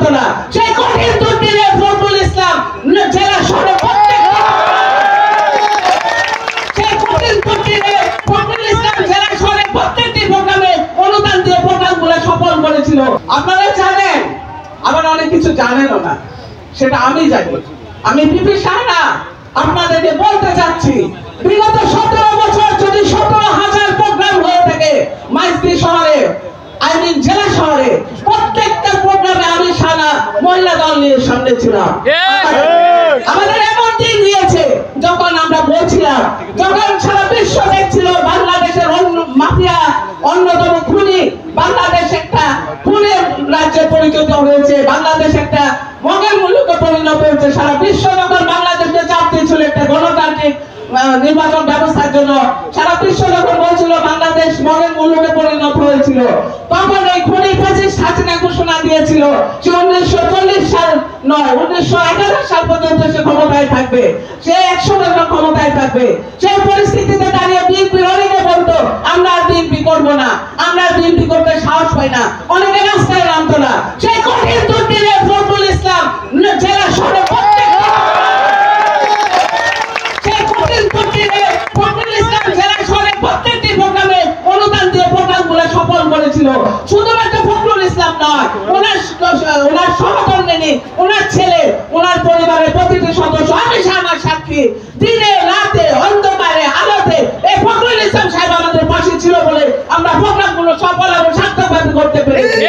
জানতো না। সেই কঠিন দুর্দিনে ফখরুল ইসলাম জেলা শহরে প্রত্যেকটি প্রোগ্রামে অনুদান দিয়ে প্রোগ্রামগুলো সফল করেছিল। আপনারা জানেন, আবার অনেক কিছু জানেনও না, সেটা আমি জানি। আমি বিপি সাহারা আপনাদেরকে বলতে চাচ্ছি, বিগত 17 বছর যদি 17,000 প্রোগ্রাম হয়ে থাকে মাইজদি শহরে, জেলা শহরে, প্রত্যেকটা প্রোগ্রামে আমি সারা মহিলা দল নিয়ে সামনে ছিলাম। আমাদের এমন দিন দিয়েছে যখন আমরা বলছিলাম, যখন সারা বিশ্ব দেখছিল বাংলাদেশের মাফিয়া অন্যতম খুনি, বাংলাদেশ একটা খুনের রাজ্যে পরিণত হয়েছে, বাংলাদেশ একটা মগের মুলুকে পরিণত হয়েছে। সারা বিশ্ব যখন বাংলাদেশকে চাপ দিয়েছিল একটা গণতান্ত্রিক নির্বাচন ব্যবস্থার জন্য, সারা বিশ্ব যখন বলছিল বাংলাদেশ মগের মুলুকে পরিণত হয়েছিল, তখন এই খুনি ফ্যাসিস্ট হাসিনা ঘোষণা দিয়েছিল সে 1940 সাল নয় 1911 সাল পর্যন্ত সে ক্ষমতায় থাকবে, সে 100 বছর ক্ষমতায় থাকবে। সেই পরিস্থিতিতে দাঁড়িয়ে বিএনপি অনেকে বলতো আমরা আর বিএনপি করবো না, আমরা আর বিএনপি করতে সাহস পাই না, অনেকে রাস্তায় নামতো না। সেই কঠিন দুর্দিনে ফখরুল ইসলাম জেলা শহরে প্রত্যেকটি প্রোগ্রামে অনুদান দিয়ে প্রোগ্রামগুলো সফল করেছিল। শুধুমাত্র ফখরুল ইসলাম নয়, ওনার সহকর্মী, ওনার ছেলে, ওনার পরিবারের প্রতিটি সদস্য, আমি আমার সাক্ষী, দিনে রাতে অন্ধকারে আলোতে এই ফখরুল ইসলাম সাহেব আমাদের পাশে ছিল বলে আমরা প্রোগ্রামগুলো সফল এবং সার্থকভাবে করতে পেরেছি।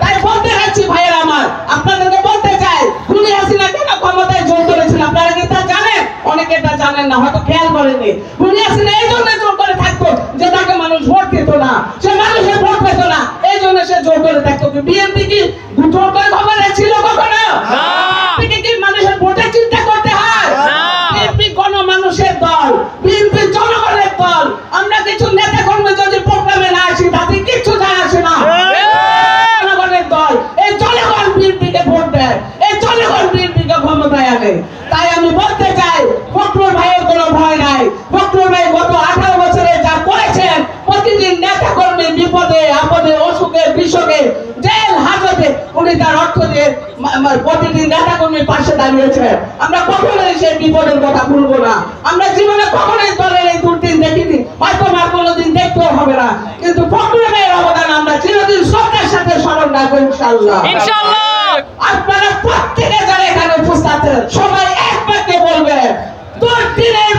তাই বলতে চাচ্ছি ভাইয়েরা আমার, আপনাদেরকে বলতে চাই, খুনি হাসিনা কেন ক্ষমতায় জোর করেছিল আপনারা কি তা জানেন? অনেকে তা জানেন না, হয়তো খেয়াল করেনি। খুনি হাসিনা এই জন্য জোর করে থাকতো যে তাকে মানুষ ভোট দিত না, সে মানুষের ভোট পেত না, এই জন্য সে জোর করে থাকতো। বিএনপি কি জোর করে ক্ষমতায় ছিল কখনো? কি মানুষের ভোটের চিন্তা করতে হয়? বিএনপি গণমানুষের দল, বিএনপি জনগণের দল। আমরা কিছু নেতা কর্মী যদি প্রোগ্রামে না আসি তাতে কিচ্ছু যায় আসে না। জনগণের দল, এই জনগণ বিএনপিকে ভোট দেয়, এই জনগণ বিএনপিকে ক্ষমতায় আনে। তাই আমি বলতে চাই, ফখরুল ভাইয়ের কোনো ভয় নাই। ফখরুল ভাই গত 18 বছরে যা করেছেন, প্রতিদিন নেতা কর্মী বিপদে আপদে অসুখে বিসুখে জেল হাজতে উনি তার অর্থ দিয়ে প্রতিদিন নেতা কর্মীর পাশে দাঁড়িয়েছেন। আমরা কখনোই সেই বিপদের কথা ভুলবো না। আমরা জীবনে কখনোই দলের এই দুর্দিন দেখিনি, হয়তো আর কোনোদিন দেখতেও হবে না, কিন্তু ফখরুল ভাইয়ের অবদান আমরা চিরদিন শ্রদ্ধার সাথে স্মরণ রাখবো ইনশাআল্লাহ। আপনারা প্রত্যেকে যারা এখানে উপস্থিত আছেন সবাই এক বাক্যে বলবেন, দুর্দিনের